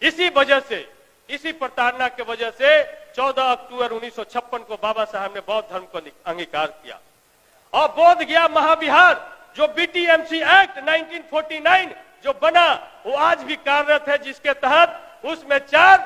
इसी वजह से, इसी प्रताड़ना के वजह से 14 अक्टूबर 1956 को बाबा साहब ने बौद्ध धर्म को अंगीकार किया और बोध गया महाविहार जो बीटीएमसी एक्ट 1949 जो बना वो आज भी कार्यरत है, जिसके तहत उसमें 4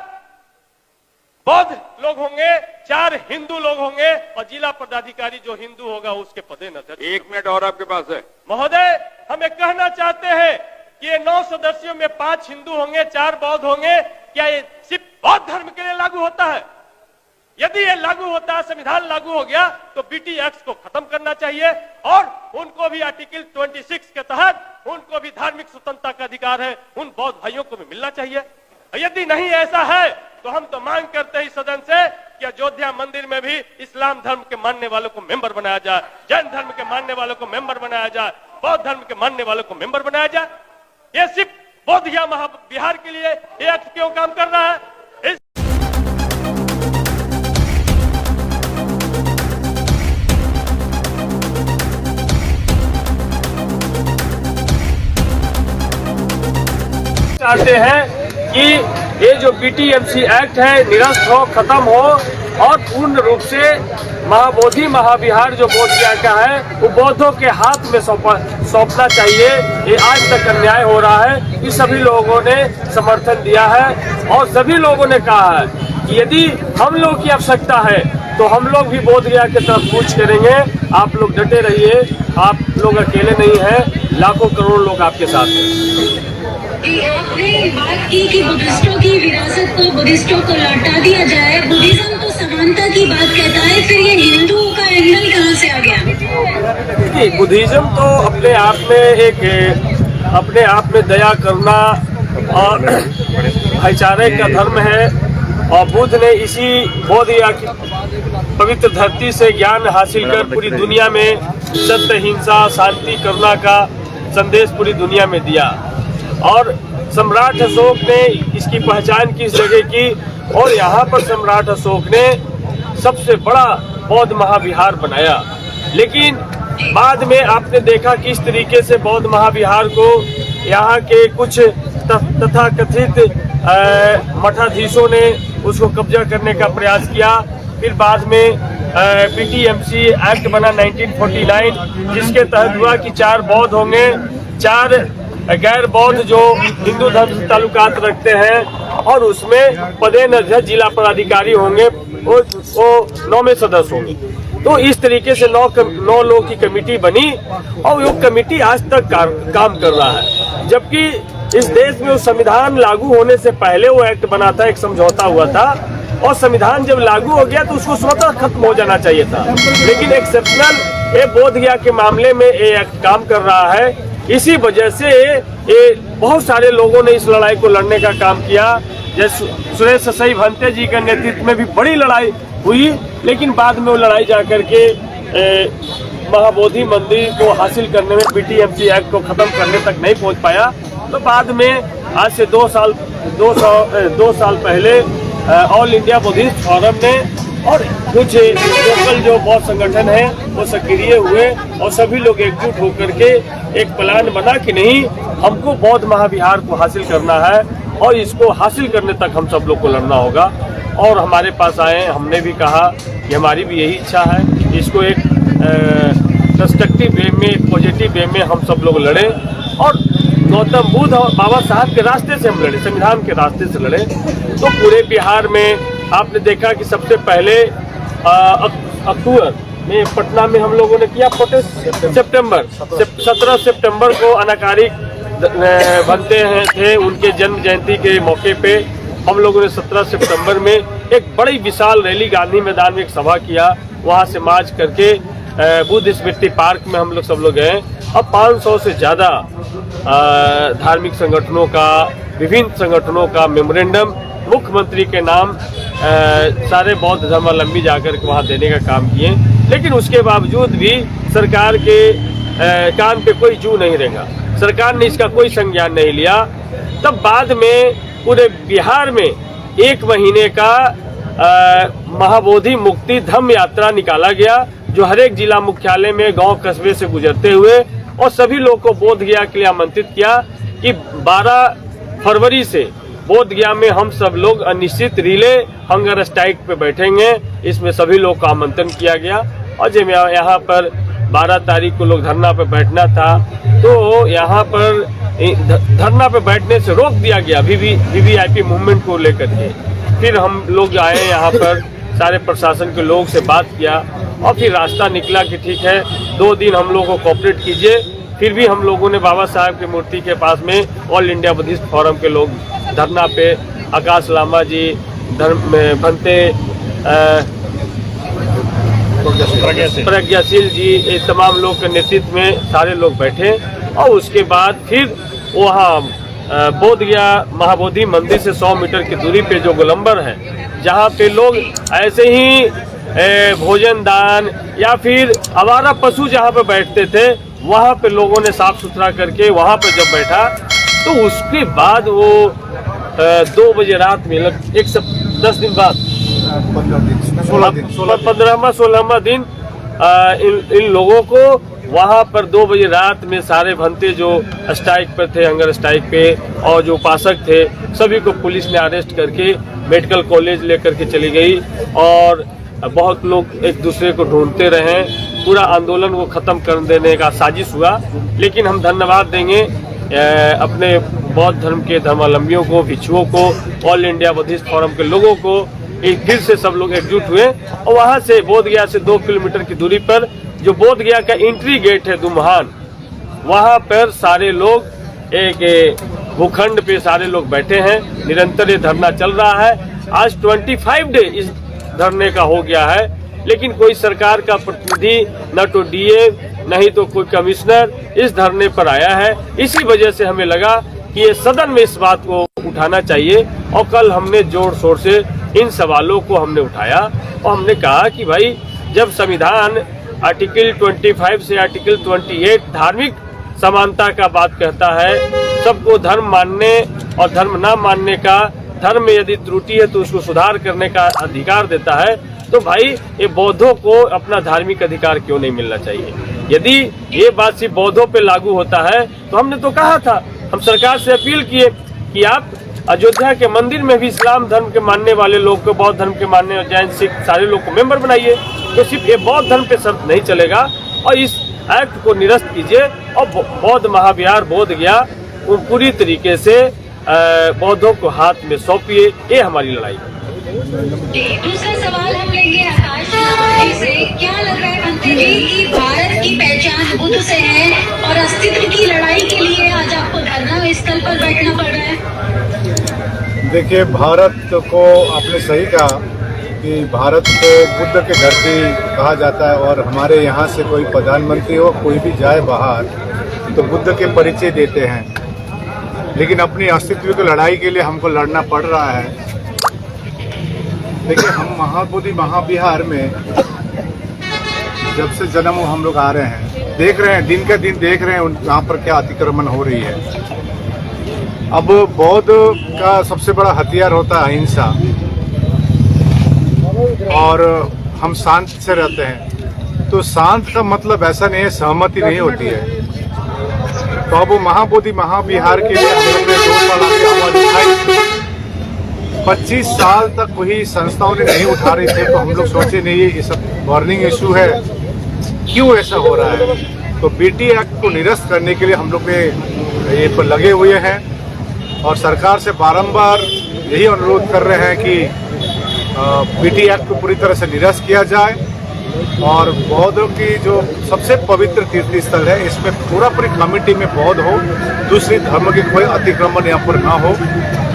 बौद्ध लोग होंगे, 4 हिंदू लोग होंगे और जिला पदाधिकारी जो हिंदू होगा उसके पदे नजर। 1 मिनट और आपके पास है महोदय। हमें कहना चाहते हैं कि ये 9 सदस्यों में 5 हिंदू होंगे, 4 बौद्ध होंगे। क्या ये सिर्फ बौद्ध धर्म के लिए लागू होता है? यदि ये लागू होता है, संविधान लागू हो गया तो बीटी एक्ट को खत्म करना चाहिए और उनको भी आर्टिकल 26 के तहत उनको भी धार्मिक स्वतंत्रता का अधिकार है, उन बौद्ध भाइयों को भी मिलना चाहिए। यदि नहीं ऐसा है तो हम तो मांग करते हैं सदन से कि अयोध्या मंदिर में भी इस्लाम धर्म के मानने वालों को मेंबर बनाया जाए, जैन धर्म के मानने वालों को मेंबर बनाया जाए, बौद्ध धर्म के मानने वालों को मेंबर बनाया जाए। ये सिर्फ बोध गया महाविहार के लिए ये एक्ट क्यों काम कर रहा है? चाहते हैं कि ये जो बीटीएमसी एक्ट है निरस्त हो, खत्म हो और पूर्ण रूप से महाबोधि महाविहार जो बोध गया का है वो बौद्धों के हाथ में सौंपना चाहिए। ये आज तक अन्याय हो रहा है, ये सभी लोगों ने समर्थन दिया है और सभी लोगों ने कहा है कि यदि हम लोग की आवश्यकता है तो हम लोग भी बोध गया की तरफ कूच करेंगे। आप लोग डटे रहिए, आप लोग अकेले नहीं हैं, लाखों करोड़ लोग आपके साथ हैं। आपने बात की कि बुद्धिस्टों की विरासत को बुद्धिस्टों को लौटा दिया जाए। बुद्धिज्म तो समानता की बात कहता है, फिर ये हिंदुओं का एंगल कहाँ से आ गया? बुद्धिज्म तो अपने आप में दया करना और भाईचारे का धर्म है और बुद्ध ने इसी बोध गया की पवित्र धरती से ज्ञान हासिल कर पूरी दुनिया में सत्य, हिंसा, शांति, करुणा का संदेश पूरी दुनिया में दिया और सम्राट अशोक ने इसकी पहचान किस जगह की और यहाँ पर सम्राट अशोक ने सबसे बड़ा बौद्ध महाविहार बनाया। लेकिन बाद में आपने देखा किस तरीके से बौद्ध महाविहार को यहाँ के कुछ तथाकथित मठाधीशों ने उसको कब्जा करने का प्रयास किया। फिर बाद में बीटीएमसी एक्ट बना 1949 जिसके तहत हुआ कि 4 बौद्ध होंगे, 4 गैर बौद्ध जो हिंदू धर्म से ताल्लुकात रखते हैं और उसमें पदे नजर जिला पदाधिकारी होंगे, वो 9 में सदस्य होंगे। तो इस तरीके से 9 लोग की कमेटी बनी और वो कमेटी आज तक काम कर रहा है। जबकि इस देश में संविधान लागू होने से पहले वो एक्ट बना था, एक समझौता हुआ था और संविधान जब लागू हो गया तो उसको स्वतः खत्म हो जाना चाहिए था। लेकिन एक्सेप्शनल ये बोध गया के मामले में ये एक्ट काम कर रहा है। इसी वजह से ये बहुत सारे लोगों ने इस लड़ाई को लड़ने का काम किया। जैसे सुरेश ससाई भंते जी के नेतृत्व में भी बड़ी लड़ाई हुई, लेकिन बाद में वो लड़ाई जाकर के महाबोधि मंदिर को हासिल करने में बीटीएमसी एक्ट को खत्म करने तक नहीं पहुंच पाया। तो बाद में आज से 2 साल पहले ऑल इंडिया बुद्धिस्ट फोरम ने और कुछ लोकल जो बौद्ध संगठन है वो सक्रिय हुए और सभी लोग एकजुट होकर के एक प्लान बना कि नहीं, हमको बौद्ध महाविहार को हासिल करना है और इसको हासिल करने तक हम सब लोग को लड़ना होगा। और हमारे पास आए, हमने भी कहा कि हमारी भी यही इच्छा है, इसको एक कंस्ट्रक्टिव वे में, पॉजिटिव वे में हम सब लोग लड़े और गौतम बुद्ध और बाबा साहब के रास्ते से हम लड़े, संविधान के रास्ते से लड़े। तो पूरे बिहार में आपने देखा कि सबसे पहले अक्टूबर में पटना में हम लोगों ने किया प्रोटेस्ट। 17 सितंबर को अनाकारिक बनते थे, उनके जन्म जयंती के मौके पे हम लोगों ने 17 सितंबर में एक बड़ी विशाल रैली गांधी मैदान में एक सभा किया। वहां से मार्च करके बुद्ध स्मृति पार्क में हम लोग सब लोग गए और 500 से ज्यादा धार्मिक संगठनों का, विभिन्न संगठनों का मेमोरेंडम मुख्यमंत्री के नाम सारे बौद्ध धर्मावलंबी जाकर के वहां देने का काम किए। लेकिन उसके बावजूद भी सरकार के कान पे कोई जू नहीं रहेगा, सरकार ने इसका कोई संज्ञान नहीं लिया। तब बाद में पूरे बिहार में 1 महीने का महाबोधि मुक्ति धम्म यात्रा निकाला गया, जो हर एक जिला मुख्यालय में गांव कस्बे से गुजरते हुए और सभी लोग को बोध गया के लिए आमंत्रित किया कि 12 फरवरी से बोधगया में हम सब लोग अनिश्चित रिले हंगर स्ट्राइक पे बैठेंगे। इसमें सभी लोग का आमंत्रण किया गया और जब यहाँ पर 12 तारीख को लोग धरना पे बैठना था तो यहाँ पर धरना पे बैठने से रोक दिया गया वीवीआईपी मूवमेंट को लेकर के। फिर हम लोग आए यहाँ पर, सारे प्रशासन के लोग से बात किया और फिर रास्ता निकला कि ठीक है 2 दिन हम लोग को कोऑपरेट कीजिए। फिर भी हम लोगों ने बाबा साहब की मूर्ति के पास में ऑल इंडिया बुद्धिस्ट फोरम के लोग धरना पे, आकाश लामा जी, भंते प्रज्ञाशील जी, ये तमाम लोग के नेतृत्व में सारे लोग बैठे और उसके बाद फिर वहाँ बोधगया महाबोधि मंदिर से 100 मीटर की दूरी पे जो गोलंबर है, जहाँ पे लोग ऐसे ही भोजन दान या फिर आवारा पशु जहाँ पे बैठते थे, वहाँ पे लोगों ने साफ सुथरा करके वहाँ पे जब बैठा तो उसके बाद वो 2 बजे रात में 10 दिन बाद 16वां दिन इन लोगों को वहाँ पर 2 बजे रात में सारे भंते जो स्ट्राइक पर थे, हंगर स्ट्राइक पे, और जो उपासक थे सभी को पुलिस ने अरेस्ट करके मेडिकल कॉलेज लेकर के चली गई और बहुत लोग एक दूसरे को ढूंढते रहे। पूरा आंदोलन को खत्म कर देने का साजिश हुआ। लेकिन हम धन्यवाद देंगे अपने बौद्ध धर्म के धर्मावलंबियों को, भिक्षुओं को, ऑल इंडिया बुद्धिस्ट फोरम के लोगों को। एक फिर से सब लोग एकजुट हुए और वहाँ से बोधगया से 2 किलोमीटर की दूरी पर जो बोधगया का एंट्री गेट है दुम्हान, वहाँ पर सारे लोग एक भूखंड पे सारे लोग बैठे हैं। निरंतर ये धरना चल रहा है। आज 25 डे इस धरने का हो गया है, लेकिन कोई सरकार का प्रतिनिधि, न तो डीएम नहीं तो कोई कमिश्नर इस धरने पर आया है। इसी वजह से हमें लगा कि ये सदन में इस बात को उठाना चाहिए और कल हमने जोर शोर से इन सवालों को हमने उठाया और हमने कहा कि भाई जब संविधान आर्टिकल 25 से आर्टिकल 28 धार्मिक समानता का बात कहता है, सबको धर्म मानने और धर्म ना मानने का, धर्म में यदि त्रुटि है तो उसको सुधार करने का अधिकार देता है, तो भाई ये बौद्धों को अपना धार्मिक अधिकार क्यों नहीं मिलना चाहिए। यदि ये बात सिर्फ बौद्धों पे लागू होता है तो हमने तो कहा था, हम सरकार से अपील किए कि आप अयोध्या के मंदिर में भी इस्लाम धर्म के मानने वाले लोग को, बौद्ध धर्म के मानने और जैन सिख सारे लोग को मेंबर बनाइए। तो सिर्फ ये बौद्ध धर्म पे शर्त नहीं चलेगा और इस एक्ट को निरस्त कीजिए और बौद्ध महाविहार बोधगया पूरी तरीके से बौद्धों को हाथ में सौंपिए। ये हमारी लड़ाई है। दूसरा सवाल हम लेंगे आकाश लामा जी से। क्या लग रहा है भंते जी कि भारत की पहचान बुद्ध से है और अस्तित्व की लड़ाई के लिए आज आपको धरना स्थल पर बैठना पड़ रहा है? देखिए, भारत को आपने सही कहा कि भारत को बुद्ध के धरती कहा जाता है और हमारे यहाँ से कोई प्रधानमंत्री हो, कोई भी जाए बाहर तो बुद्ध के परिचय देते हैं। लेकिन अपनी अस्तित्व की लड़ाई के लिए हमको लड़ना पड़ रहा है। देखिए, हम महाबोधि महाविहार में जब से जन्म हम लोग आ रहे हैं, देख रहे हैं, दिन का दिन देख रहे हैं यहाँ पर क्या अतिक्रमण हो रही है। अब बौद्ध का सबसे बड़ा हथियार होता है अहिंसा और हम शांत से रहते हैं। तो शांत का मतलब ऐसा नहीं है सहमति नहीं होती है। तो अब महाबोधि महाविहार के लिए हम लोग ने 2 साल आगे आवाज उठाई। 25 साल तक कोई संस्थाओं ने नहीं उठा रही थे, तो हम लोग सोचे नहीं ये सब वार्निंग इशू है, क्यों ऐसा हो रहा है। तो बीटी एक्ट को निरस्त करने के लिए हम लोग ये पर लगे हुए हैं और सरकार से बारंबार यही अनुरोध कर रहे हैं कि बीटी एक्ट को पूरी तरह से निरस्त किया जाए और बौद्धों की जो सबसे पवित्र तीर्थ स्थल है इसमें पूरी कमेटी में बौद्ध हो, दूसरी धर्म की कोई अतिक्रमण यहाँ पर ना हो।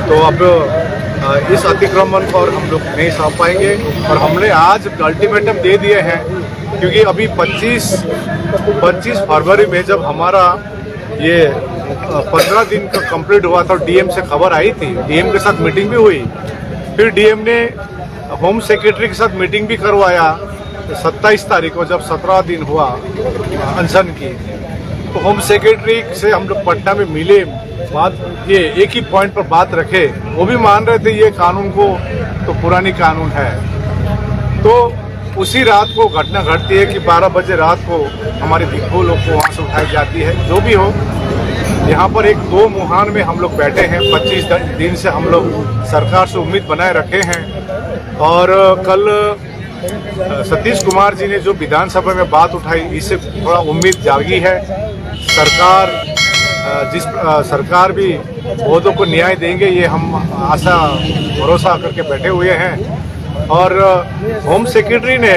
तो अब इस अतिक्रमण पर हम लोग नहीं सह पाएंगे और हमने आज अल्टीमेटम दे दिए हैं, क्योंकि अभी 25 फरवरी में जब हमारा ये 15 दिन का कंप्लीट हुआ था, डीएम से खबर आई थी, डीएम के साथ मीटिंग भी हुई, फिर डीएम ने होम सेक्रेटरी के साथ मीटिंग भी करवाया 27 तारीख को, जब 17 दिन हुआ अनशन की। तो होम सेक्रेटरी से हम लोग पटना में मिले, बात ये एक ही पॉइंट पर बात रखे, वो भी मान रहे थे ये कानून को तो पुरानी कानून है। तो उसी रात को घटना घटती है कि 12 बजे रात को हमारे भिक्षु लोग को वहाँ से उठाई जाती है। जो भी हो, यहाँ पर एक दो मुहान में हम लोग बैठे हैं। 25 दिन से हम लोग सरकार से उम्मीद बनाए रखे हैं। और कल सतीश कुमार जी ने जो विधानसभा में बात उठाई, इससे थोड़ा उम्मीद जागी है। सरकार भी बहुतों को न्याय देंगे, ये हम आशा भरोसा करके बैठे हुए हैं। और होम सेक्रेटरी ने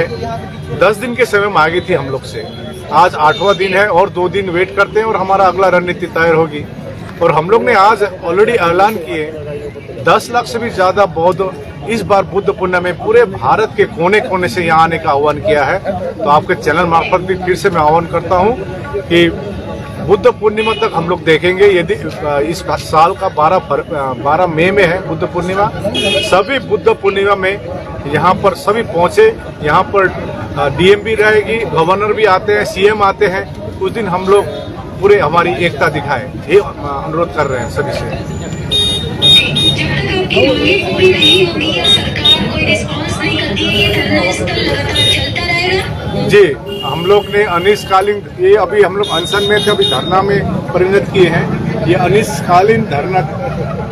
10 दिन के समय मांगी थी हम लोग से। आज 8वां दिन है और 2 दिन वेट करते हैं और हमारा अगला रणनीति तैयार होगी। और हम लोग ने आज ऑलरेडी ऐलान किए 10 लाख से भी ज्यादा बौद्ध इस बार बुद्ध पूर्णिमा में पूरे भारत के कोने कोने से यहाँ आने का आह्वान किया है। तो आपके चैनल मार्फत भी फिर से मैं आह्वान करता हूँ कि बुद्ध पूर्णिमा तक हम लोग देखेंगे। यदि इस साल का 12 मई में है बुद्ध पूर्णिमा, सभी बुद्ध पूर्णिमा में यहाँ पर सभी पहुँचे। यहाँ पर डीएम भी रहेगी, गवर्नर भी आते हैं, सीएम आते हैं। उस दिन हम लोग पूरे हमारी एकता दिखाएं, ये अनुरोध कर रहे हैं सभी से। जब तक आपकी मांगे पूरी नहीं होगी या सरकार कोई रिस्पांस नहीं करती है, ये धरना स्थल लगातार चलता रहेगा? जी, हम लोग ने अनिश्चितकालीन, ये अभी हम लोग अनशन में थे, अभी धरना में परिणत किए हैं। ये अनिश्चितकालीन धरना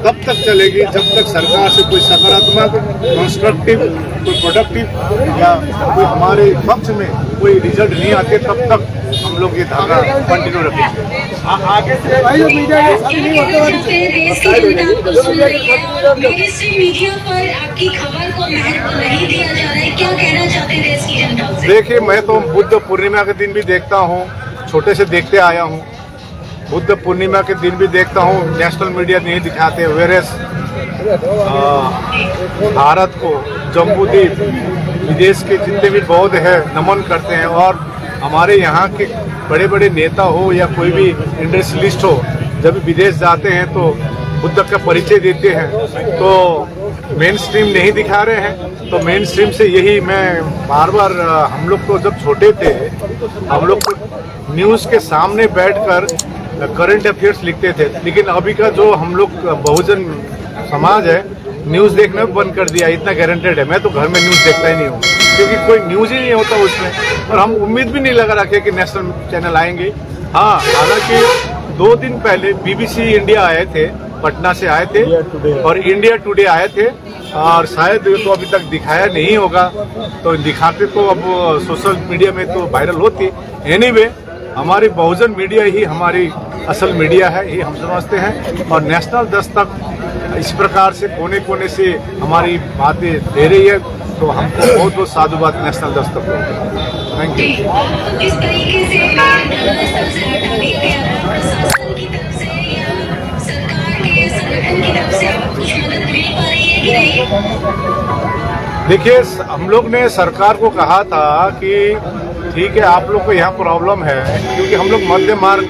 तब तक चलेगी जब तक सरकार से कोई सकारात्मक, कंस्ट्रक्टिव, कोई प्रोडक्टिव या कोई हमारे पक्ष में कोई रिजल्ट नहीं आते, तब तक हम लोग ये धरना कंटिन्यू रखेंगे। आगे से देश की जनता आपको सुन रही है और मीडिया पर आपकी खबर को महत्व नहीं दिया जा रहा है, क्या कहना चाहते हैं देश की जनता से? देखिए, मैं तो बुद्ध पूर्णिमा के दिन भी देखता हूँ, छोटे से देखते आया हूँ। बुद्ध पूर्णिमा के दिन भी देखता हूँ, नेशनल मीडिया नहीं दिखाते। वेरेस भारत को, जम्बूद्वीप, विदेश के जितने भी बौद्ध हैं नमन करते हैं। और हमारे यहाँ के बड़े बड़े नेता हो या कोई भी इंडस्ट्रियलिस्ट हो, जब विदेश जाते हैं तो बुद्ध का परिचय देते हैं, तो मेन स्ट्रीम नहीं दिखा रहे हैं। तो मेन स्ट्रीम से यही मैं बार बार, हम लोग तो जब छोटे थे हम लोग तो न्यूज़ के सामने बैठकर करंट अफेयर्स लिखते थे, लेकिन अभी का जो हम लोग बहुजन समाज है, न्यूज़ देखना भी बंद कर दिया। इतना गारंटेड है, मैं तो घर में न्यूज़ देखता ही नहीं हूँ, क्योंकि कोई न्यूज़ ही नहीं होता उसमें। और हम उम्मीद भी नहीं लगा रखे कि नेशनल चैनल आएंगे। हाँ, हालांकि 2 दिन पहले BBC इंडिया आए थे, पटना से आए थे, और इंडिया टुडे आए थे। और शायद तो अभी तक दिखाया नहीं होगा, तो दिखाते तो अब सोशल मीडिया में तो वायरल होती। एनीवे, हमारी बहुजन मीडिया ही हमारी असल मीडिया है, ये हम समझते हैं। और नेशनल दस्तक इस प्रकार से कोने कोने से हमारी बातें दे रही है, तो हमको बहुत बहुत साधुवाद नेशनल दस्तक को। Thank you. इस तरीके से धरना स्थल से हटा दिया गया था, प्रशासन की तरफ से या सरकार के संगठन की तरफ से आपको कुछ मदद मिल पा रही है कि नहीं? देखिए, हम लोग ने सरकार को कहा था कि ठीक है, आप लोग को यहाँ प्रॉब्लम है, क्योंकि हम लोग मध्य मार्ग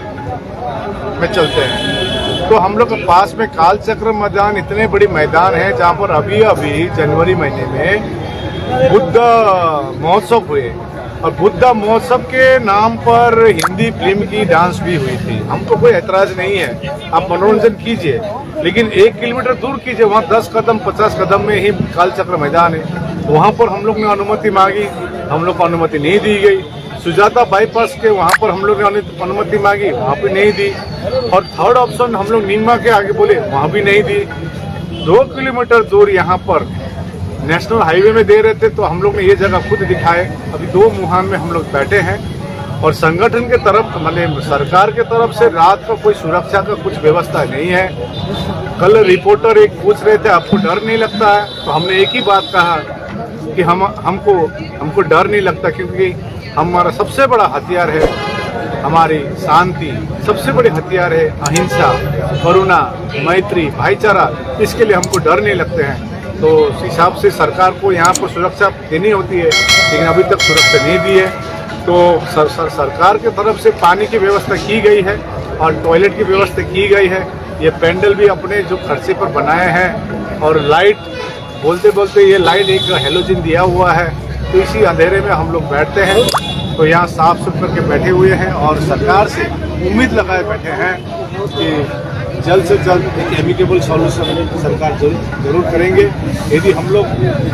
में चलते हैं। तो हम लोग के पास में कालचक्र मैदान, इतने बड़ी मैदान है जहाँ पर अभी अभी जनवरी महीने में बुद्ध महोत्सव हुए। और बुद्ध महोत्सव के नाम पर हिंदी फिल्म की डांस भी हुई थी। हमको कोई ऐतराज नहीं है, आप मनोरंजन कीजिए, लेकिन 1 किलोमीटर दूर कीजिए। वहाँ 10 कदम 50 कदम में ही कालचक्र मैदान है। वहाँ पर हम लोग ने अनुमति मांगी, हम लोग को अनुमति नहीं दी गई। सुजाता बाईपास के वहाँ पर हम लोग ने अनुमति मांगी, वहाँ पे नहीं दी। और थर्ड ऑप्शन हम लोग नीमा के आगे बोले, वहाँ भी नहीं दी। 2 किलोमीटर दूर यहाँ पर नेशनल हाईवे में दे रहे थे, तो हम लोग ने ये जगह खुद दिखाए। अभी 2 मुहान में हम लोग बैठे हैं। और संगठन के तरफ, मतलब सरकार के तरफ से रात को कोई सुरक्षा का कुछ व्यवस्था नहीं है। कल रिपोर्टर एक पूछ रहे थे, आपको डर नहीं लगता है? तो हमने एक ही बात कहा कि हमको डर नहीं लगता, क्योंकि हमारा सबसे बड़ा हथियार है हमारी शांति, सबसे बड़े हथियार है अहिंसा, करुणा, मैत्री, भाईचारा। इसके लिए हमको डर नहीं लगते हैं। तो उस हिसाब से सरकार को यहाँ पर सुरक्षा देनी होती है, लेकिन अभी तक सुरक्षा नहीं दी है। तो सरकार की तरफ से पानी की व्यवस्था की गई है और टॉयलेट की व्यवस्था की गई है। ये पेंडल भी अपने जो खर्चे पर बनाए हैं। और लाइट, बोलते बोलते ये लाइट एक हेलोजन दिया हुआ है, तो इसी अंधेरे में हम लोग बैठते हैं। तो यहाँ साफ सुथ करके बैठे हुए हैं और सरकार से उम्मीद लगाए बैठे हैं कि जल्द से जल्द एक एमिकेबल सॉल्यूशन सरकार जरूर करेंगे। यदि हम लोग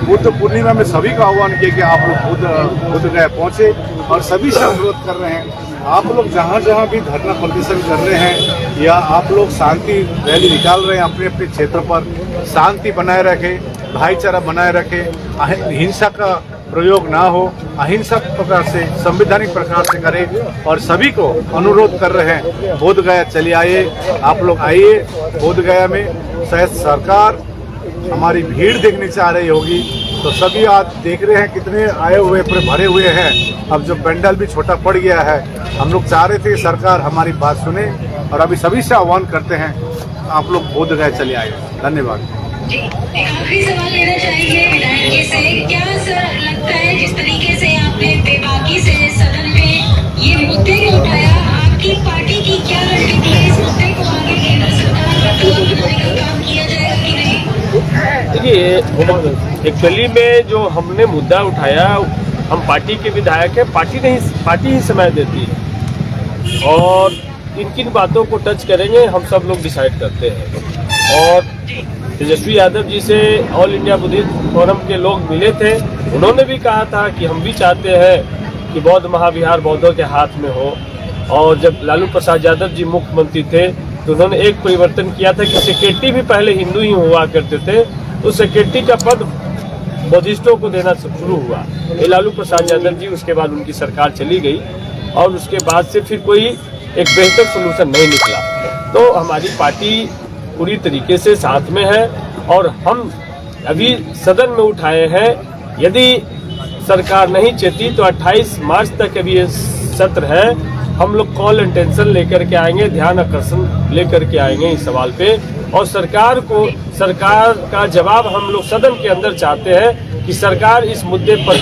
बुद्ध पूर्णिमा में सभी का आह्वान किया कि आप लोग बुद्धगया पहुँचे और सभी से अनुरोध कर रहे हैं, आप लोग जहाँ जहाँ भी धरना प्रदर्शन कर रहे हैं या आप लोग शांति रैली निकाल रहे हैं, अपने अपने क्षेत्र पर शांति बनाए रखें, भाईचारा बनाए रखें, हिंसा का प्रयोग ना हो, अहिंसक प्रकार से संवैधानिक प्रकार से करें। और सभी को अनुरोध कर रहे हैं, बोधगया चले आइए, आप लोग आइए बोधगया में। शायद सरकार हमारी भीड़ देखनी चाह रही होगी, तो सभी आज देख रहे हैं कितने आए हुए पूरे भरे हुए हैं। अब जो पंडाल भी छोटा पड़ गया है, हम लोग चाह रहे थे कि सरकार हमारी बात सुने और अभी सभी से आह्वान करते हैं, आप लोग बोधगया चले आइए। धन्यवाद। आखिरी सवाल लेना चाहेंगे विधायक जी से, क्या सर लगता है जिस तरीके से आपने बेबाकी से सदन में ये मुद्दे को उठाया, आपकी पार्टी की क्या रणनीति है इस मुद्दे को आगे केंद्र सरकार पर दबाव बनाने का काम किया जाएगा कि नहीं? देखिए, एक्चुअली में जो हमने मुद्दा उठाया, हम पार्टी के विधायक हैं, पार्टी ही समय देती है और किन किन बातों को टच करेंगे हम सब लोग डिसाइड करते हैं। और तेजस्वी यादव जी से ऑल इंडिया बुद्धिस्ट फोरम के लोग मिले थे, उन्होंने भी कहा था कि हम भी चाहते हैं कि बौद्ध महाविहार बौद्धों के हाथ में हो। और जब लालू प्रसाद यादव जी मुख्यमंत्री थे तो उन्होंने एक परिवर्तन किया था कि सेक्रेटरी भी पहले हिंदू ही हुआ करते थे, तो सेक्रेटरी का पद बौद्धिस्टों को देना शुरू हुआ। ये लालू प्रसाद यादव जी, उसके बाद उनकी सरकार चली गई और उसके बाद से फिर कोई एक बेहतर सोल्यूशन नहीं निकला। तो हमारी पार्टी पूरी तरीके से साथ में है और हम अभी सदन में उठाए हैं, यदि सरकार नहीं चाहती तो 28 मार्च तक अभी ये सत्र है, हम लोग कॉल अटेंशन लेकर के आएंगे, ध्यान आकर्षण लेकर के आएंगे इस सवाल पे। और सरकार का जवाब हम लोग सदन के अंदर चाहते हैं कि सरकार इस मुद्दे पर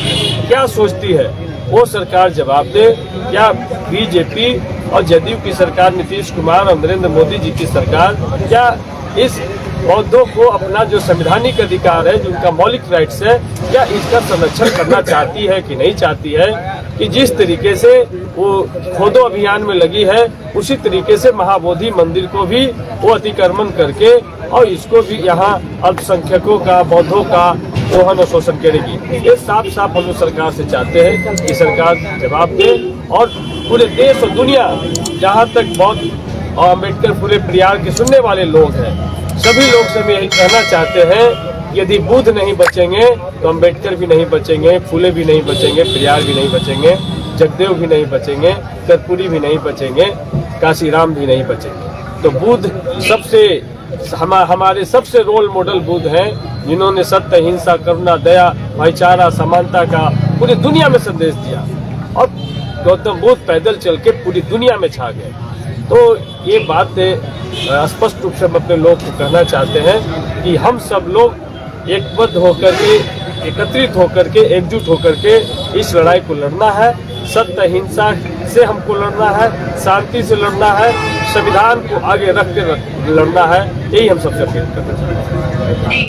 क्या सोचती है, वो सरकार जवाब दे। क्या बीजेपी और जदयू की सरकार, नीतीश कुमार और नरेंद्र मोदी जी की सरकार, क्या इस बौद्धों को अपना जो संवैधानिक अधिकार है, जो उनका मौलिक राइट्स है, क्या इसका संरक्षण करना चाहती है कि नहीं चाहती है? कि जिस तरीके से वो खोदो अभियान में लगी है, उसी तरीके से महाबोधि मंदिर को भी वो अतिक्रमण करके और इसको भी यहाँ अल्पसंख्यकों का, बौद्धों का दोहन और शोषण करेगी। ये साफ साफ हम लोग सरकार से चाहते हैं कि सरकार जवाब दे और पूरे देश और दुनिया, जहाँ तक बौद्ध और अम्बेडकर पूरे परिवार के सुनने वाले लोग हैं, सभी लोग से हम यही कहना चाहते हैं, यदि बुद्ध नहीं बचेंगे तो अम्बेडकर भी नहीं बचेंगे, फुले भी नहीं बचेंगे, परिवार भी नहीं बचेंगे, जगदेव भी नहीं बचेंगे, कर्पूरी भी नहीं बचेंगे, काशीराम भी नहीं बचेंगे। तो बुद्ध हमारे सबसे रोल मॉडल बुद्ध हैं, जिन्होंने सत्य, हिंसा, करुणा, दया, भाईचारा, समानता का पूरी दुनिया में संदेश दिया। और गौतम बुद्ध पैदल चल के पूरी दुनिया में छा गए। तो ये बात स्पष्ट रूप से हम अपने लोग को कहना चाहते हैं कि हम सब लोग एकबद्ध होकर के, एकत्रित होकर के, एकजुट होकर के इस लड़ाई को लड़ना है। सत्य, हिंसा से हमको लड़ना है, शांति से लड़ना है, संविधान को आगे रख के लड़ना है। यही हम सबसे अपील करना चाहते हैं।